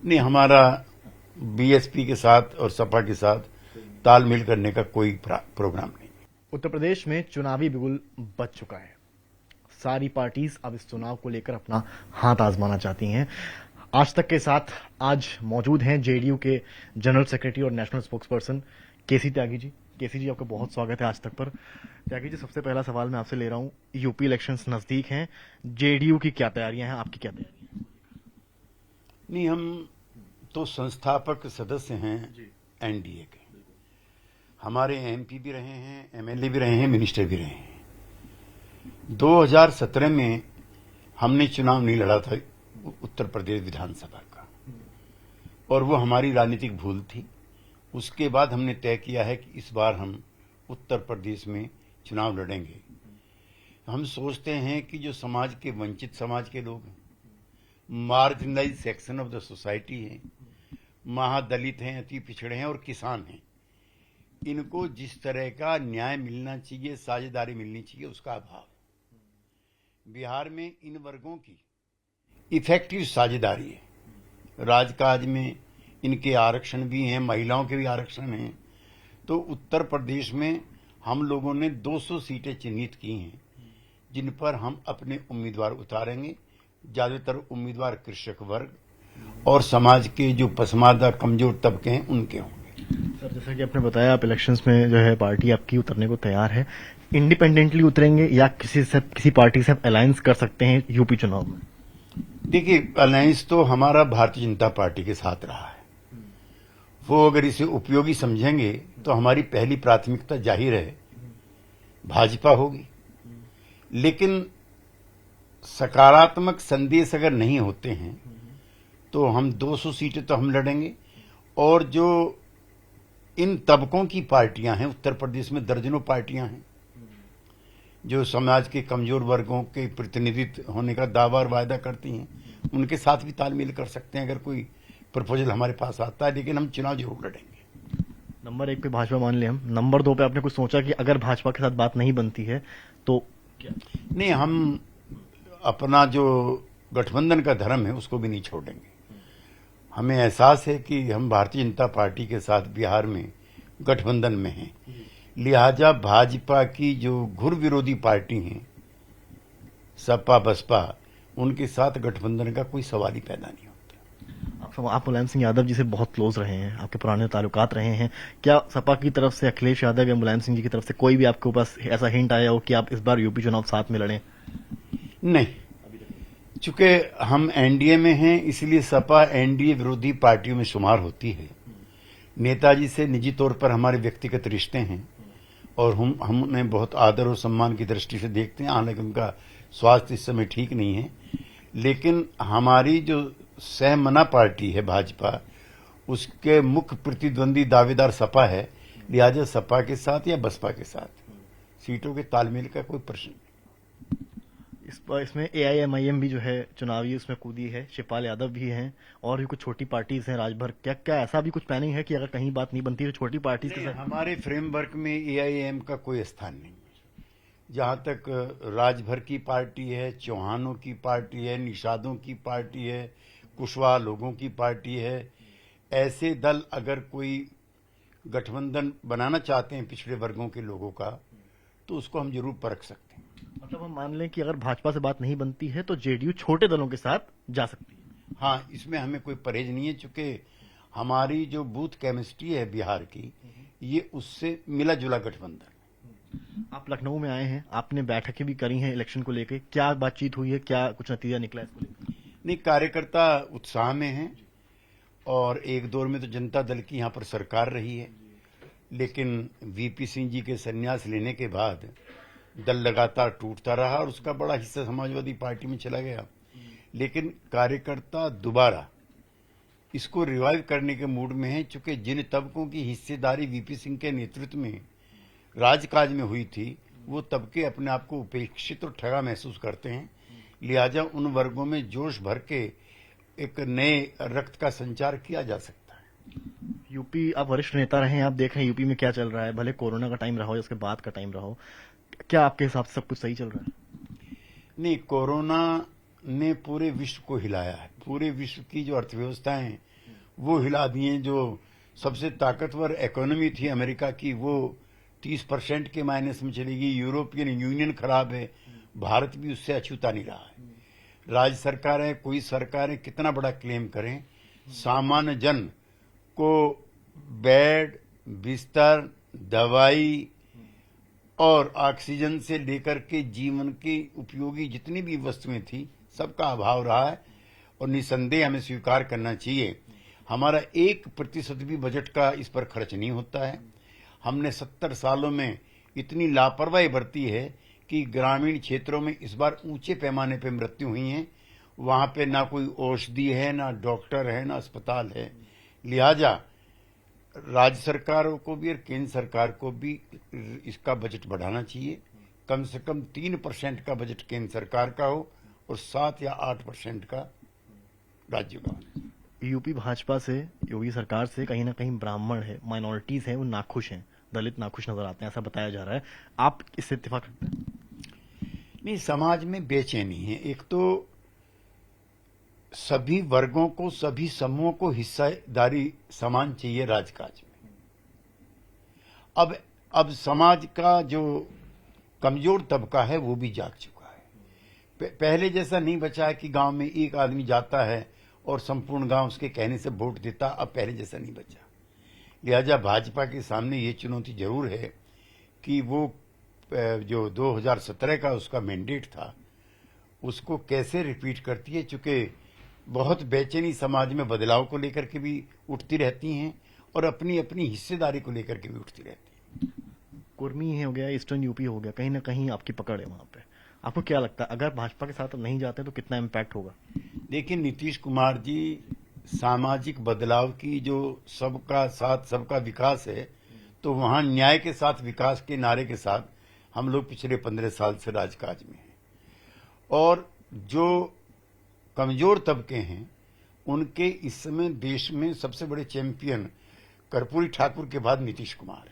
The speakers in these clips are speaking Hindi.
नहीं, हमारा बीएसपी के साथ और सपा के साथ तालमेल करने का कोई प्रोग्राम नहीं। उत्तर प्रदेश में चुनावी बिगुल बज चुका है। सारी पार्टीज अब इस चुनाव को लेकर अपना हाथ आजमाना चाहती हैं। आज तक के साथ आज मौजूद हैं जेडीयू के जनरल सेक्रेटरी और नेशनल स्पोक्सपर्सन केसी त्यागी जी। केसी जी, आपका बहुत स्वागत है आज तक पर। त्यागी जी, सबसे पहला सवाल मैं आपसे ले रहा हूं, यूपी इलेक्शंस नजदीक हैं, जेडीयू की क्या तैयारियां हैं, आपकी क्या तैयारियां हैं? नहीं, हम तो संस्थापक सदस्य हैं एनडीए के। हमारे एमपी भी रहे हैं, एमएलए भी रहे हैं, मिनिस्टर भी रहे हैं। 2017 में हमने चुनाव नहीं लड़ा था उत्तर प्रदेश विधानसभा का, और वो हमारी राजनीतिक भूल थी। उसके बाद हमने तय किया है कि इस बार हम उत्तर प्रदेश में चुनाव लड़ेंगे। हम सोचते हैं कि जो समाज के वंचित समाज के लोग हैं, marginalise section of the society हैं, महादलित हैं, अति पिछड़े हैं और किसान हैं, इनको जिस तरह का न्याय मिलना चाहिए, साझेदारी मिलनी चाहिए, उसका अभाव है। बिहार में इन वर्गों की इफेक्टिव साझेदारी है। राजकाज में इनके आरक्षण भी हैं, महिलाओं के भी आरक्षण हैं। तो उत्तर प्रदेश में हम लोगों ने 200 सीटें चिन्हित की हैं, जिन पर हम अपने उम्मीदवार उतारेंगे। ज्यादातर उम्मीदवार कृषक वर्ग और समाज के जो पसमानदा कमजोर तबके हैं उनके होंगे। सर, जैसा कि आपने बताया, आप इलेक्शंस में जो है पार्टी आपकी उतरने को तैयार है। इंडिपेंडेंटली उतरेंगे या किसी पार्टी से आप अलायंस कर सकते हैं यूपी चुनाव में? देखिए, अलायंस तो हमारा भारतीय जनता पार्टी के साथ रहा है। वो अगर इसे उपयोगी समझेंगे तो हमारी पहली प्राथमिकता जाहिर है भाजपा होगी। लेकिन सकारात्मक संदेश अगर नहीं होते हैं तो हम 200 सीटें तो हम लड़ेंगे। और जो इन तबकों की पार्टियां हैं, उत्तर प्रदेश में दर्जनों पार्टियां हैं जो समाज के कमजोर वर्गों के प्रतिनिधित्व होने का दावा और वायदा करती हैं, उनके साथ भी तालमेल कर सकते हैं अगर कोई प्रपोजल हमारे पास आता है। लेकिन हम चुनाव जरूर लड़ेंगे। नंबर 1 पे भाजपा मान लें हम, नंबर 2 पे आपने कुछ सोचा कि अगर भाजपा के साथ बात नहीं बनती है तो क्या? नहीं, हम अपना जो गठबंधन का धर्म है उसको भी नहीं छोड़ेंगे। हमें एहसास है कि हम भारतीय जनता पार्टी के साथ बिहार में गठबंधन में हैं। लिहाजा भाजपा की जो घुर विरोधी पार्टी हैं, सपा बसपा, उनके साथ गठबंधन का कोई सवाल ही पैदा नहीं होता। आप मुलायम सिंह यादव जी से बहुत क्लोज रहे हैं, आपके पुराने ताल्लुकात रहे हैं। क्या सपा की तरफ से अखिलेश यादव या मुलायम सिंह जी की तरफ से कोई भी आपके पास ऐसा हिंट आया हो कि आप इस बार यूपी चुनाव साथ में लड़ें? नहीं, चूंकि हम एनडीए में हैं इसलिए सपा एनडीए विरोधी पार्टियों में शुमार होती है। नेताजी से निजी तौर पर हमारे व्यक्तिगत रिश्ते हैं और हम उन्हें बहुत आदर और सम्मान की दृष्टि से देखते हैं। हालांकि उनका स्वास्थ्य इस समय ठीक नहीं है, लेकिन हमारी जो सहमना पार्टी है भाजपा, उसके मुख्य प्रतिद्वंदी दावेदार सपा है। लिहाजा सपा के साथ या बसपा के साथ सीटों के तालमेल का कोई प्रश्न नहीं। इसमें एआईएमआईएम भी जो है चुनावी उसमें कूदी है, शिवपाल यादव भी हैं और भी कुछ छोटी पार्टीज हैं राजभर। क्या ऐसा भी कुछ प्लानिंग है कि अगर कहीं बात नहीं बनती है तो छोटी पार्टीज के साथ? हमारे फ्रेमवर्क में एआईएम का कोई स्थान नहीं है। जहां तक राजभर की पार्टी है, चौहानों की पार्टी है, निषादों की पार्टी है, कुशवाहा लोगों की पार्टी है, ऐसे दल अगर कोई गठबंधन बनाना चाहते हैं पिछड़े वर्गों के लोगों का, तो उसको हम जरूर परख सकते हैं। मतलब हम मान लें कि अगर भाजपा से बात नहीं बनती है तो जेडीयू छोटे दलों के साथ जा सकती है? हाँ, इसमें हमें कोई परहेज नहीं है, चूंकि हमारी जो बूथ केमिस्ट्री है बिहार की, ये उससे मिला जुला गठबंधन। आप लखनऊ में आए हैं, आपने बैठकें भी करी हैं इलेक्शन को लेकर, क्या बातचीत हुई है, क्या कुछ नतीजा निकला इसको लेकर? नहीं, कार्यकर्ता उत्साह में हैं और एक दौर में तो जनता दल की यहां पर सरकार रही है। लेकिन वीपी सिंह जी के संन्यास लेने के बाद दल लगातार टूटता रहा और उसका बड़ा हिस्सा समाजवादी पार्टी में चला गया। लेकिन कार्यकर्ता दोबारा इसको रिवाइव करने के मूड में है, चूंकि जिन तबकों की हिस्सेदारी वीपी सिंह के नेतृत्व में राजकाज में हुई थी, वो तबके अपने आप को उपेक्षित और ठगा महसूस करते हैं। लिहाजा उन वर्गों में जोश भर के एक नए रक्त का संचार किया जा सकता है। यूपी, आप वरिष्ठ नेता रहे हैं, आप देख रहे हैं यूपी में क्या चल रहा है, भले कोरोना का टाइम रहा हो या उसके बाद का टाइम रहा हो, क्या आपके हिसाब से सब कुछ सही चल रहा है? नहीं, कोरोना ने पूरे विश्व को हिलाया है। पूरे विश्व की जो अर्थव्यवस्थाएं हैं वो हिला दी हैं। जो सबसे ताकतवर इकोनॉमी थी अमेरिका की, वो 30% के माइनस में चली गई। यूरोपियन यूनियन खराब है, भारत भी उससे अछूता नहीं रहा है। राज्य सरकारें, कोई सरकारें कितना बड़ा क्लेम करें, सामान्य जन को बेड, बिस्तर, दवाई और ऑक्सीजन से लेकर के जीवन की उपयोगी जितनी भी वस्तुएं थी, सबका अभाव रहा है। और निसंदेह हमें स्वीकार करना चाहिए, हमारा 1% भी बजट का इस पर खर्च नहीं होता है। हमने 70 सालों में इतनी लापरवाही बरती है कि ग्रामीण क्षेत्रों में इस बार ऊंचे पैमाने पर मृत्यु हुई है। वहां पे ना कोई औषधि है, ना डॉक्टर है, ना अस्पताल है। लिहाजा राज्य सरकारों को भी और केंद्र सरकार को भी इसका बजट बढ़ाना चाहिए। कम से कम 3% का बजट केंद्र सरकार का हो और 7 या 8% का राज्य का। यूपी भाजपा से, योगी सरकार से कहीं ना कहीं ब्राह्मण है, माइनॉरिटीज हैं, वो नाखुश हैं, दलित नाखुश नजर आते हैं, ऐसा बताया जा रहा है। आप इससे इत्तेफाक रखते हैं? नहीं, समाज में बेचैनी है। एक तो सभी वर्गों को, सभी समूहों को हिस्सेदारी समान चाहिए राजकाज में। अब समाज का जो कमजोर तबका है वो भी जाग चुका है। पहले जैसा नहीं बचा है कि गांव में एक आदमी जाता है और संपूर्ण गांव उसके कहने से वोट देता। अब पहले जैसा नहीं बचा। लिहाजा भाजपा के सामने ये चुनौती जरूर है कि वो जो 2017 का उसका मैंडेट था उसको कैसे रिपीट करती है। चूंकि बहुत बेचैनी समाज में बदलाव को लेकर के भी उठती रहती हैं और अपनी अपनी हिस्सेदारी को लेकर के भी उठती रहती हैं। कुर्मी हो गया, ईस्टर्न यूपी हो गया, कहीं ना कहीं आपकी पकड़ है वहां पे। आपको क्या लगता है, अगर भाजपा के साथ नहीं जाते तो कितना इम्पैक्ट होगा? देखिए, नीतीश कुमार जी सामाजिक बदलाव की जो सबका साथ सबका विकास है, तो वहां न्याय के साथ विकास के नारे के साथ हम लोग पिछले 15 साल से राजकाज में हैं। और जो कमजोर तबके हैं उनके इस समय देश में सबसे बड़े चैंपियन कर्पूरी ठाकुर के बाद नीतीश कुमार।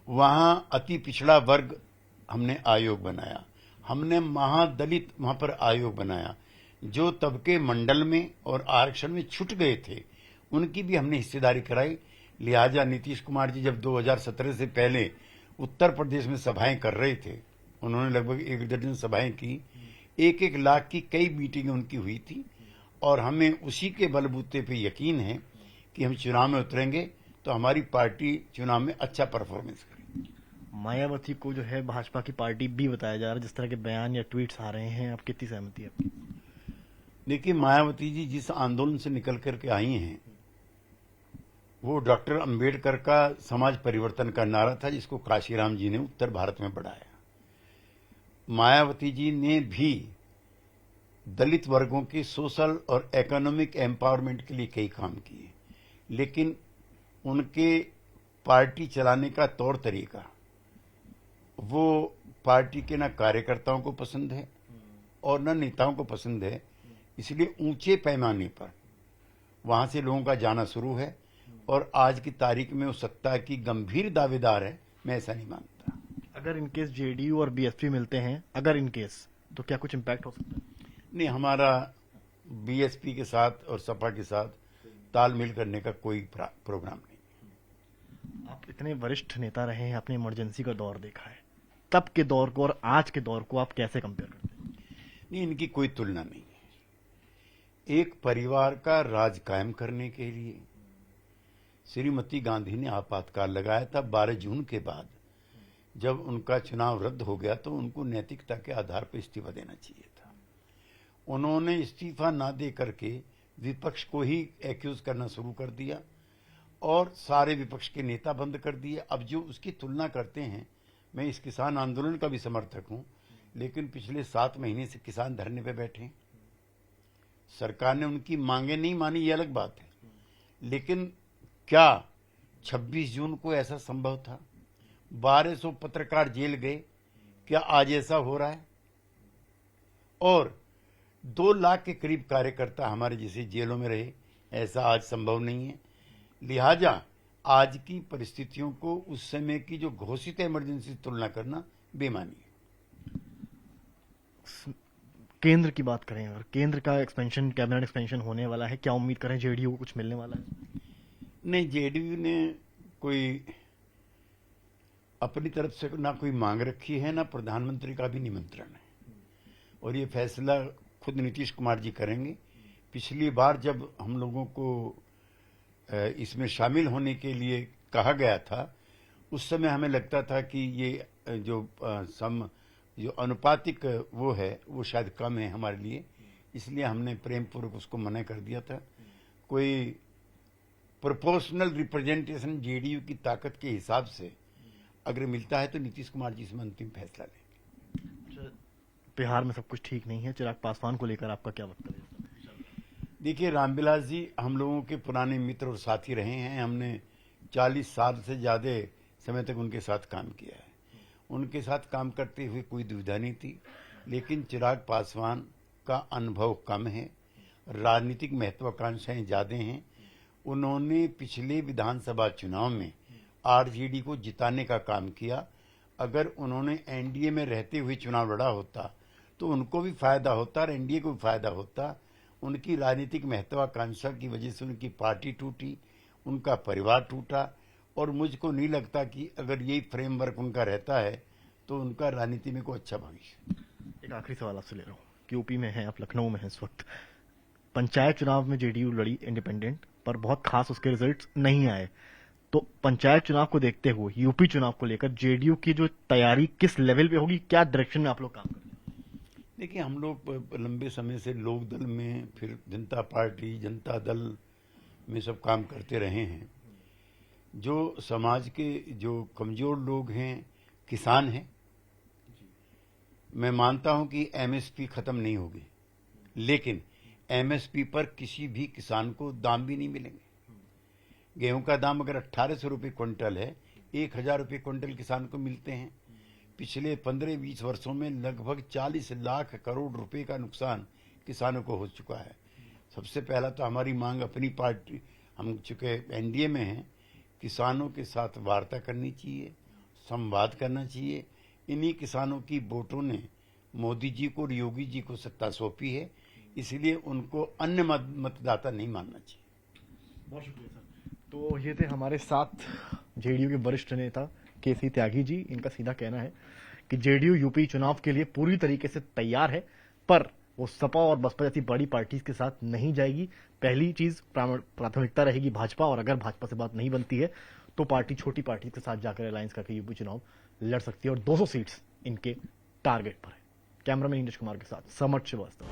वहां अति पिछड़ा वर्ग हमने आयोग बनाया, हमने महादलित वहां पर आयोग बनाया। जो तबके मंडल में और आरक्षण में छूट गए थे उनकी भी हमने हिस्सेदारी कराई। लिहाजा नीतीश कुमार जी जब 2017 से पहले उत्तर प्रदेश में सभाएं कर रहे थे, उन्होंने लगभग 1 दर्जन सभाएं की, 1-1 लाख की कई मीटिंगें उनकी हुई थी। और हमें उसी के बलबूते पे यकीन है कि हम चुनाव में उतरेंगे तो हमारी पार्टी चुनाव में अच्छा परफॉर्मेंस करेगी। मायावती को जो है भाजपा की पार्टी भी बताया जा रहा है, जिस तरह के बयान या ट्वीट्स आ रहे हैं, आप कितनी सहमति है आपकी? देखिए, मायावती जी जिस आंदोलन से निकल करके आई हैं वो डॉक्टर अंबेडकर का समाज परिवर्तन का नारा था, जिसको काशीराम जी ने उत्तर भारत में बढ़ाया। मायावती जी ने भी दलित वर्गों के सोशल और इकोनॉमिक एम्पावरमेंट के लिए कई काम किए, लेकिन उनके पार्टी चलाने का तौर तरीका वो पार्टी के न कार्यकर्ताओं को पसंद है और न नेताओं को पसंद है। इसलिए ऊंचे पैमाने पर वहां से लोगों का जाना शुरू है और आज की तारीख में वो सत्ता की गंभीर दावेदार है। मैं ऐसा नहीं मानता। अगर इनकेस जेडीयू और बीएसपी मिलते हैं, अगर इनकेस, तो क्या कुछ इम्पैक्ट हो सकता है? नहीं, हमारा बीएसपी के साथ और सपा के साथ तालमेल करने का कोई प्रोग्राम नहीं। आप इतने वरिष्ठ नेता रहे हैं, आपने इमरजेंसी का दौर देखा है, तब के दौर को और आज के दौर को आप कैसे कंपेयर करते हैं? नहीं, इनकी कोई तुलना नहीं है। एक परिवार का राज कायम करने के लिए श्रीमती गांधी ने आपातकाल लगाया था। 12 जून के बाद जब उनका चुनाव रद्द हो गया तो उनको नैतिकता के आधार पर इस्तीफा देना चाहिए था। उन्होंने इस्तीफा ना दे करके विपक्ष को ही एक्यूज करना शुरू कर दिया और सारे विपक्ष के नेता बंद कर दिए। अब जो उसकी तुलना करते हैं, मैं इस किसान आंदोलन का भी समर्थक हूं, लेकिन पिछले 7 महीने से किसान धरने पे बैठे हैं। सरकार ने उनकी मांगे नहीं मानी, ये अलग बात है, लेकिन क्या 26 जून को ऐसा संभव था? 1200 पत्रकार जेल गए, क्या आज ऐसा हो रहा है? और 2 लाख के करीब कार्यकर्ता हमारे जैसे जेलों में रहे, ऐसा आज संभव नहीं है। लिहाजा आज की परिस्थितियों को उस समय की जो घोषित इमरजेंसी तुलना करना बेमानी है। केंद्र की बात करें, अगर केंद्र का एक्सपेंशन, कैबिनेट एक्सपेंशन होने वाला है, क्या उम्मीद करें जेडीयू को कुछ मिलने वाला है? नहीं, जेडीयू ने कोई अपनी तरफ से ना कोई मांग रखी है, ना प्रधानमंत्री का भी निमंत्रण है, और ये फैसला खुद नीतीश कुमार जी करेंगे। पिछली बार जब हम लोगों को इसमें शामिल होने के लिए कहा गया था, उस समय हमें लगता था कि ये जो अनुपातिक वो है वो शायद कम है हमारे लिए, इसलिए हमने प्रेम पूर्वक उसको मना कर दिया था। कोई प्रोपोर्शनल रिप्रेजेंटेशन जेडीयू की ताकत के हिसाब से अगर मिलता है तो नीतीश कुमार जी इसमें अंतिम फैसला लेंगे। बिहार में सब कुछ ठीक नहीं है, चिराग पासवान को लेकर आपका क्या वक्तव्य है? देखिए, रामविलास जी हम लोगों के पुराने मित्र और साथी रहे हैं। हमने 40 साल से ज्यादा समय तक उनके साथ काम किया है। उनके साथ काम करते हुए कोई दुविधा नहीं थी, लेकिन चिराग पासवान का अनुभव कम है, राजनीतिक महत्वाकांक्षाएं ज्यादा हैं। उन्होंने पिछले विधानसभा चुनाव में आरजेडी को जिताने का काम किया। अगर उन्होंने एनडीए में रहते हुए चुनाव लड़ा होता तो उनको भी फायदा होता और एनडीए को भी फायदा होता। उनकी राजनीतिक महत्वाकांक्षा की वजह से उनकी पार्टी टूटी, उनका परिवार टूटा, और मुझको नहीं लगता कि अगर यही फ्रेमवर्क उनका रहता है तो उनका राजनीति में कोई अच्छा भविष्य। एक आखिरी सवाल आपसे ले रहा हूँ कि यूपी में है, आप लखनऊ में हैं इस वक्त। पंचायत चुनाव में जेडीयू लड़ी इंडिपेंडेंट, पर बहुत खास उसके रिजल्ट्स नहीं आए। तो पंचायत चुनाव को देखते हुए यूपी चुनाव को लेकर जेडीयू की जो तैयारी किस लेवल पे होगी, क्या डायरेक्शन में आप लोग काम करेंगे? देखिए, हम लोग लंबे समय से लोक दल में, फिर जनता पार्टी, जनता दल में सब काम करते रहे हैं। जो समाज के जो कमजोर लोग हैं, किसान हैं, मैं मानता हूं कि एमएसपी खत्म नहीं होगी, लेकिन एमएसपी पर किसी भी किसान को दाम भी नहीं मिलेंगे। गेहूं का दाम अगर 1800 रुपये क्विंटल है, 1000 रुपये क्विंटल किसान को मिलते हैं। पिछले 15-20 वर्षों में लगभग 40 लाख करोड़ रुपए का नुकसान किसानों को हो चुका है। सबसे पहला तो हमारी मांग, अपनी पार्टी, हम चूंकि एनडीए में हैं, किसानों के साथ वार्ता करनी चाहिए, संवाद करना चाहिए। इन्हीं किसानों की वोटों ने मोदी जी को और योगी जी को सत्ता सौंपी है, इसलिए उनको अन्य मतदाता नहीं मानना चाहिए। बहुत शुक्रिया सर। तो ये थे हमारे साथ जेडीयू के वरिष्ठ नेता केसी त्यागी जी। इनका सीधा कहना है कि जेडीयू यूपी चुनाव के लिए पूरी तरीके से तैयार है, पर वो सपा और बसपा जैसी बड़ी पार्टीज के साथ नहीं जाएगी। पहली चीज प्राथमिकता रहेगी भाजपा, और अगर भाजपा से बात नहीं बनती है तो पार्टी छोटी पार्टी के साथ जाकर अलायंस करके यूपी चुनाव लड़ सकती है, और 200 सीट्स इनके टारगेट पर है। कैमरामैन नीरज कुमार के साथ समर्थ श्रीवास्तव।